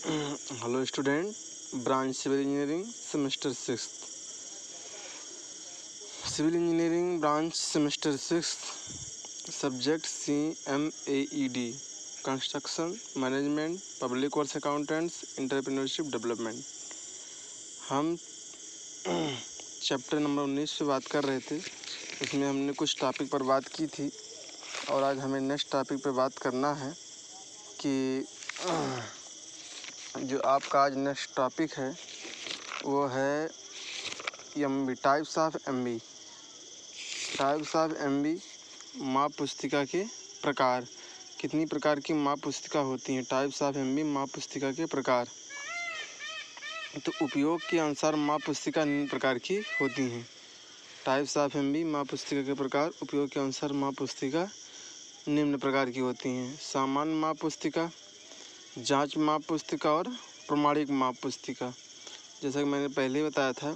Hello student, branch civil engineering semester 6। Civil engineering branch semester 6, subject CMAED, construction management, public works accountants, entrepreneurship development. हम chapter number 19 पे बात कर रहे थे। इसमें हमने कुछ टॉपिक पर बात की थी और आज हमें नेक्स्ट टॉपिक पे बात करना है कि जो आपका आज नेक्स्ट टॉपिक है वो है MB, types of MB। Types of MB, माप पुस्तिका के प्रकार। कितनी प्रकार की माप पुस्तिका होती हैं? टाइप्स ऑफ MB, माप पुस्तिका के प्रकार। तो उपयोग के अनुसार माप पुस्तिका निम्न प्रकार की होती हैं। टाइप्स ऑफ MB, माप पुस्तिका के प्रकार। उपयोग के अनुसार माप पुस्तिका निम्न प्रकार की होती हैं: सामान्य माप पुस्तिका, जांच माप पुस्तिका और प्रमाणिक माप पुस्तिका। जैसा कि मैंने पहले ही बताया था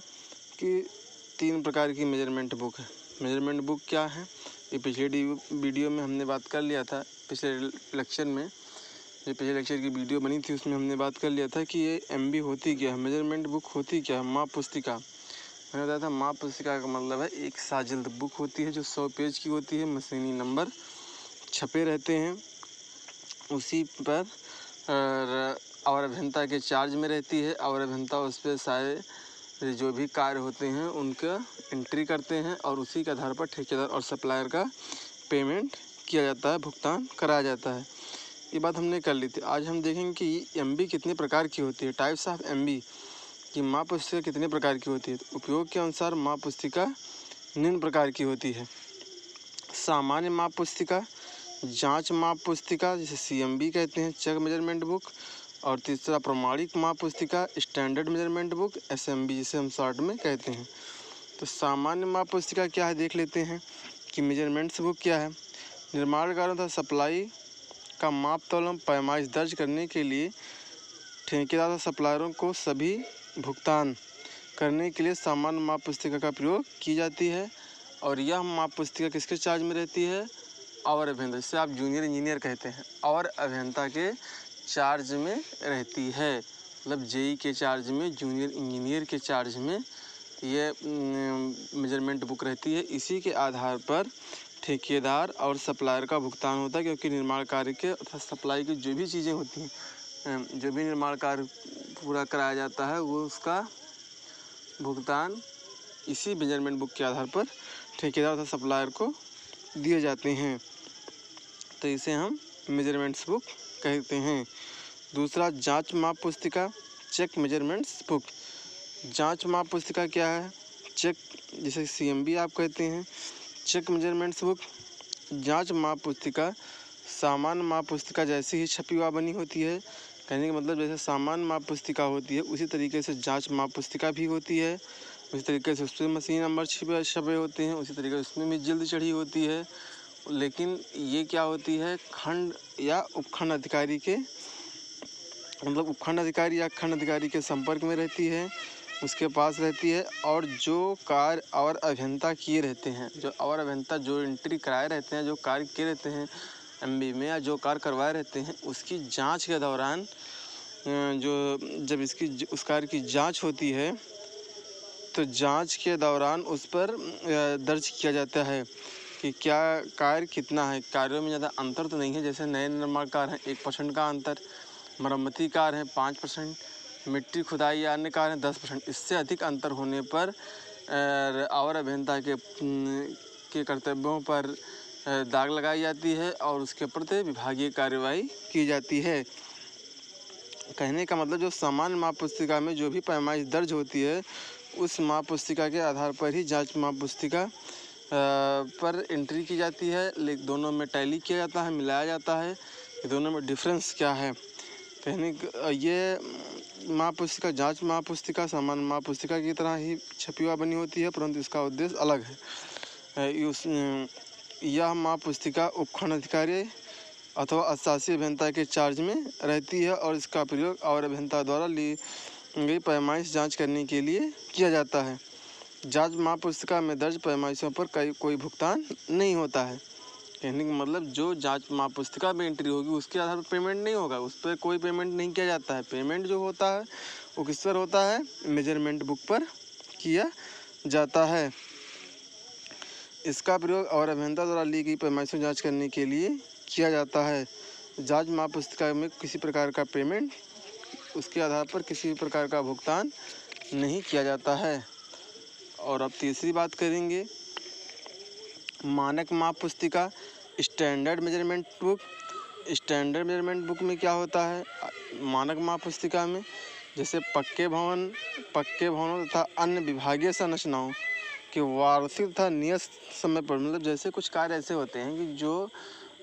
कि 3 प्रकार की मेजरमेंट बुक है। मेजरमेंट बुक क्या है, ये पिछले वीडियो में हमने बात कर लिया था। पिछले लेक्चर में, ये पिछले लेक्चर की वीडियो बनी थी, उसमें हमने बात कर लिया था कि ये MB होती क्या है, मेजरमेंट बुक होती क्या है, माप पुस्तिका। मैंने बताया था माप पुस्तिका का मतलब है एक साजिल बुक होती है जो 100 पेज की होती है, मशीनी नंबर छपे रहते हैं, उसी पर और अभियंता के चार्ज में रहती है और अभियंता उस पर सारे जो भी कार्य होते हैं उनका एंट्री करते हैं और उसी के आधार पर ठेकेदार और सप्लायर का पेमेंट किया जाता है, भुगतान कराया जाता है। ये बात हमने कर ली थी। आज हम देखेंगे कि MB कितने प्रकार की होती है। टाइप्स ऑफ MB की माप पुस्तिका कितने प्रकार की होती है। तो उपयोग के अनुसार माप पुस्तिका निम्न प्रकार की होती है: सामान्य माप पुस्तिका, जांच माप पुस्तिका जिसे CMB कहते हैं, चेक मेजरमेंट बुक, और तीसरा प्रमाणिक माप पुस्तिका, स्टैंडर्ड मेजरमेंट बुक, SMB जिसे हम शॉर्ट में कहते हैं। तो सामान्य माप पुस्तिका क्या है देख लेते हैं कि मेजरमेंट्स बुक क्या है। निर्माण कार्यों तथा सप्लाई का माप तौल पैमाइश दर्ज करने के लिए ठेकेदार तथा सप्लायरों को सभी भुगतान करने के लिए सामान्य माप पुस्तिका का प्रयोग की जाती है। और यह माप पुस्तिका किसके चार्ज में रहती है? और अभियंता, जिसे आप जूनियर इंजीनियर कहते हैं, और अभियंता के चार्ज में रहती है। मतलब JE के चार्ज में, जूनियर इंजीनियर के चार्ज में ये मेजरमेंट बुक रहती है। इसी के आधार पर ठेकेदार और सप्लायर का भुगतान होता है, क्योंकि निर्माण कार्य के तथा सप्लाई की जो भी चीज़ें होती हैं, जो भी निर्माण कार्य पूरा कराया जाता है, वो उसका भुगतान इसी मेजरमेंट बुक के आधार पर ठेकेदार तथा सप्लायर को दिए जाते हैं। तो इसे हम मेजरमेंट्स बुक कहते हैं। दूसरा, जांच माप पुस्तिका, चेक मेजरमेंट्स बुक। जांच माप पुस्तिका क्या है? चेक, जिसे CMB आप कहते हैं, चेक मेजरमेंट्स बुक। जांच माप पुस्तिका सामान्य माप पुस्तिका जैसी ही छपी हुआ बनी होती है। कहने का मतलब जैसे सामान्य माप पुस्तिका होती है उसी तरीके से जांच माप पुस्तिका भी होती है। उसी तरीके से उस पर मशीन नंबर छपे होते हैं, उसी तरीके से उसमें भी जिल्द चढ़ी होती है। लेकिन ये क्या होती है, खंड या उपखंड अधिकारी के, मतलब उपखंड अधिकारी या खंड अधिकारी के संपर्क में रहती है, उसके पास रहती है। और जो कार्य और अभियंता किए रहते हैं, जो और अभियंता जो एंट्री कराए रहते हैं, जो कार्य किए रहते हैं MB में, या जो कार्य करवाए रहते हैं, उसकी जांच के दौरान जब इसकी उस कार्य की जांच होती है तो जांच के दौरान उस पर दर्ज किया जाता है कि क्या कार्य कितना है। कार्यों में ज़्यादा अंतर तो नहीं है, जैसे नए निर्माण कार्य हैं 1% का अंतर, मरम्मती कार्य हैं 5%, मिट्टी खुदाई या अन्य कार्य हैं 10%। इससे अधिक अंतर होने पर और अभियंता के कर्तव्यों पर दाग लगाई जाती है और उसके प्रति विभागीय कार्यवाही की जाती है। कहने का मतलब जो सामान्य माप पुस्तिका में जो भी पैमाइश दर्ज होती है उस माप पुस्तिका के आधार पर ही जांच माप पुस्तिका पर एंट्री की जाती है। लेकिन दोनों में टैली किया जाता है, मिलाया जाता है कि दोनों में डिफरेंस क्या है। कहने ये माप पुस्तिका, जांच माप पुस्तिका सामान्य माप पुस्तिका की तरह ही छपी हुआ बनी होती है, परंतु इसका उद्देश्य अलग है। यह माप पुस्तिका उपखंड अधिकारी अथवा अशासी अभियंता के चार्ज में रहती है और इसका प्रयोग और अभियंता द्वारा ली गई पैमाइश जांच करने के लिए किया जाता है। जांच माप पुस्तिका में दर्ज पैमाइशों पर कोई भुगतान नहीं होता है। कहने का मतलब जो जांच माप पुस्तिका में एंट्री होगी उसके आधार पर पेमेंट नहीं होगा, उस पर कोई पेमेंट नहीं किया जाता है। पेमेंट जो होता है वो किस पर होता है, मेजरमेंट बुक पर किया जाता है। इसका प्रयोग और अभियंता द्वारा ली गई पैमाइशों जांच करने के लिए किया जाता है। जांच माप पुस्तिका में किसी प्रकार का पेमेंट, उसके आधार पर किसी भी प्रकार का भुगतान नहीं किया जाता है। और अब तीसरी बात करेंगे, मानक माप पुस्तिका, standard measurement book. Standard measurement book में क्या होता है, मानक माप पुस्तिका में जैसे पक्के भवनों तथा अन्य विभागीय संरचनाओं कि वार्षिक तथा नियत समय पर, मतलब जैसे कुछ कार्य ऐसे होते हैं कि जो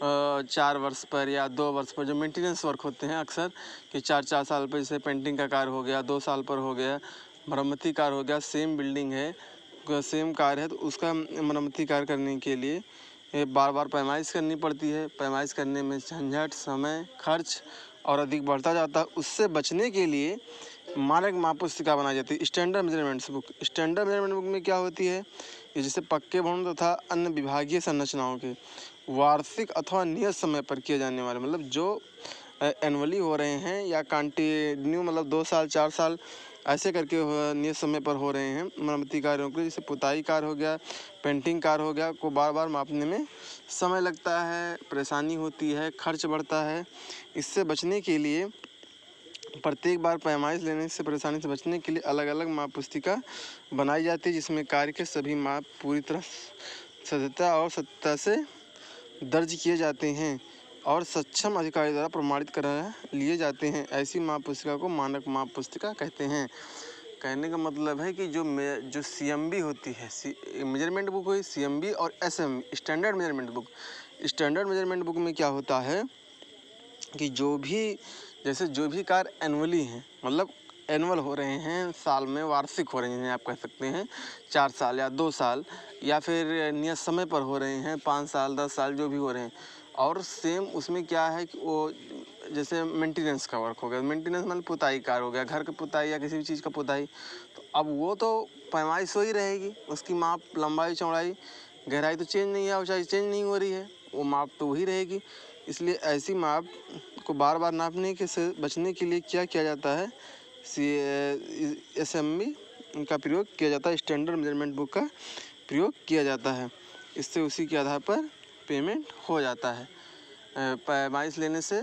4 वर्ष पर या 2 वर्ष पर जो मेंटेनेंस वर्क होते हैं अक्सर कि 4 साल पर, जैसे पेंटिंग का कार्य हो गया, 2 साल पर हो गया, मरम्मती कार्य हो गया, सेम बिल्डिंग है, सेम कार्य है तो उसका मरम्मती कार्य करने के लिए बार बार पैमाइश करनी पड़ती है। पैमाइश करने में झंझट, समय, खर्च और अधिक बढ़ता जाता है। उससे बचने के लिए मानक माप पुस्तिका बनाई जाती है, standard measurements book. Standard measurement book में क्या होती है कि जैसे पक्के भवन तथा अन्य विभागीय संरचनाओं के वार्षिक अथवा नियत समय पर किए जाने वाले, मतलब जो एनुअली हो रहे हैं या कंटिन्यू, मतलब 2 साल 4 साल ऐसे करके नियत समय पर हो रहे हैं मरम्मती कार्यों के, जैसे पुताई कार्य हो गया, पेंटिंग कार्य हो गया, को बार बार मापने में समय लगता है, परेशानी होती है, खर्च बढ़ता है। इससे बचने के लिए, प्रत्येक बार पैमाइश लेने से परेशानी से बचने के लिए अलग अलग माप पुस्तिका बनाई जाती है, जिसमें कार्य के सभी माप पूरी तरह सत्यता और सत्यता से दर्ज किए जाते हैं और सक्षम अधिकारी द्वारा प्रमाणित करा लिए जाते हैं। ऐसी माप पुस्तिका को मानक माप पुस्तिका कहते हैं। कहने का मतलब है कि जो CMB होती है, मेजरमेंट बुक हुई CMB और SMB, standard measurement book. Standard measurement book में क्या होता है कि जो भी कार्य एनुअली हैं, मतलब एनुअल हो रहे हैं, साल में वार्षिक हो रहे हैं, आप कह सकते हैं 4 साल या 2 साल, या फिर नियत समय पर हो रहे हैं 5 साल 10 साल जो भी हो रहे हैं। और सेम उसमें क्या है कि वो जैसे मेंटेनेंस का वर्क हो गया, मेंटेनेंस मतलब पुताई कार्य हो गया, घर की पुताई या किसी भी चीज़ का पुताई, तो अब वो तो पैमाइश हो ही रहेगी, उसकी माप, लंबाई, चौड़ाई, गहराई तो चेंज नहीं है, ऊंचाई चेंज नहीं हो रही है, वो माप तो वही रहेगी। इसलिए ऐसी माप को बार बार नापने के से बचने के लिए क्या किया जाता है, SMB का प्रयोग किया जाता है, स्टैंडर्ड मेजरमेंट बुक का प्रयोग किया जाता है। इससे उसी के आधार पर पेमेंट हो जाता है। पैमाइश लेने से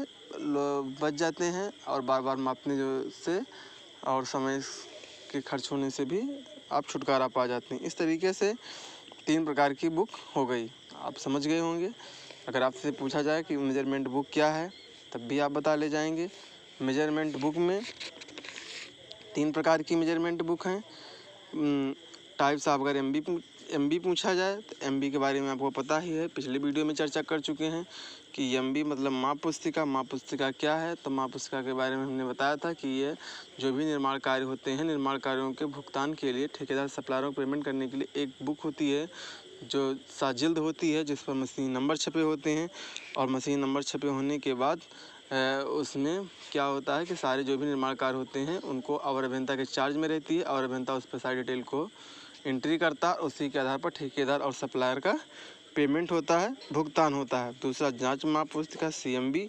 बच जाते हैं और बार बार मापने से और समय के खर्च होने से भी आप छुटकारा पा जाते हैं। इस तरीके से 3 प्रकार की बुक हो गई, आप समझ गए होंगे। अगर आपसे पूछा जाए कि मेजरमेंट बुक क्या है तब भी आप बता ले जाएंगे। मेजरमेंट बुक में 3 प्रकार की मेजरमेंट बुक हैं। टाइप्स ऑफ, अगर MB पूछा जाए तो MB के बारे में आपको पता ही है, पिछले वीडियो में चर्चा कर चुके हैं कि MB मतलब माप पुस्तिका। माप पुस्तिका क्या है, तो माप पुस्तिका के बारे में हमने बताया था कि ये जो भी निर्माण कार्य होते हैं, निर्माण कार्यों के भुगतान के लिए ठेकेदार सप्लायरों को पेमेंट करने के लिए एक बुक होती है जो साजिल्द होती है, जिस पर मशीन नंबर छपे होते हैं। और मशीन नंबर छपे होने के बाद उसमें क्या होता है कि सारे जो भी निर्माण कार्य होते हैं उनको अवर अभियंता के चार्ज में रहती है। अवर अभियंता उस पर सारी डिटेल को एंट्री करता है, उसी के आधार पर ठेकेदार और सप्लायर का पेमेंट होता है, भुगतान होता है। दूसरा, जांच माप पुस्तिका CMB,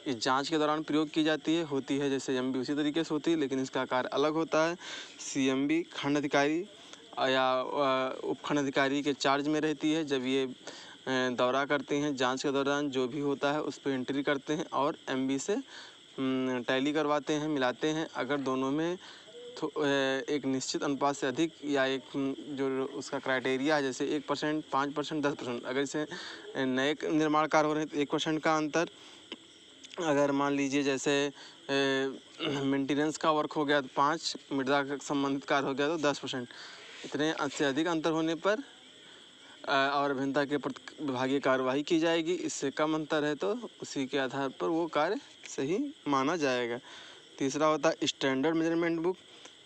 इस जांच के दौरान प्रयोग की जाती है, होती है जैसे MB उसी तरीके से होती है, लेकिन इसका आकार अलग होता है। CMB खंड अधिकारी या उपखंड अधिकारी के चार्ज में रहती है। जब ये दौरा करते हैं, जांच के दौरान जो भी होता है उस पर एंट्री करते हैं और MB से टैली करवाते हैं, मिलाते हैं। अगर दोनों में एक निश्चित अनुपात से अधिक या एक जो उसका क्राइटेरिया है, जैसे 1%, 5%, 10%, अगर इसे नए निर्माण कार्य हो रहे हैं तो 1% का अंतर। अगर मान लीजिए जैसे मेंटेनेंस का वर्क हो गया तो 5, मृदा का संबंधित कार्य हो गया तो 10%। इतने से अधिक अंतर होने पर और अभियंता के प्रति विभागीय कार्यवाही की जाएगी। इससे कम अंतर है तो उसी के आधार पर वो कार्य सही माना जाएगा। तीसरा होता है स्टैंडर्ड मेजरमेंट बुक,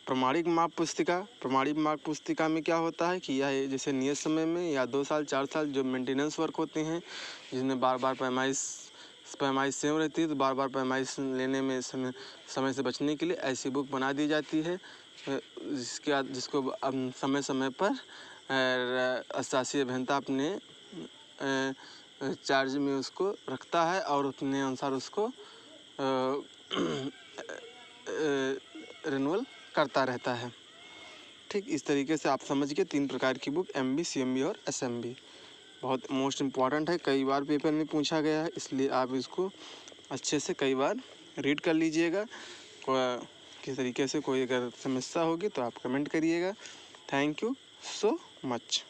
प्रमाणिक माप पुस्तिका। प्रमाणिक माप पुस्तिका में क्या होता है कि यह जैसे नियत समय में या 2 साल 4 साल जो मेंटेनेंस वर्क होते हैं, जिसमें बार बार पैमाइश सेम रहती है, तो बार बार पैमाइश लेने में समय से बचने के लिए ऐसी बुक बना दी जाती है, जिसको समय समय पर शासी अभियंता अपने चार्ज में उसको रखता है और उतने अनुसार उसको रिन्यूअल करता रहता है। ठीक इस तरीके से आप समझ गए 3 प्रकार की बुक, MB, CMB और SMB। बहुत मोस्ट इम्पॉर्टेंट है, कई बार पेपर में पूछा गया है, इसलिए आप इसको अच्छे से कई बार रीड कर लीजिएगा। किस तरीके से कोई अगर समस्या होगी तो आप कमेंट करिएगा। Thank you so much.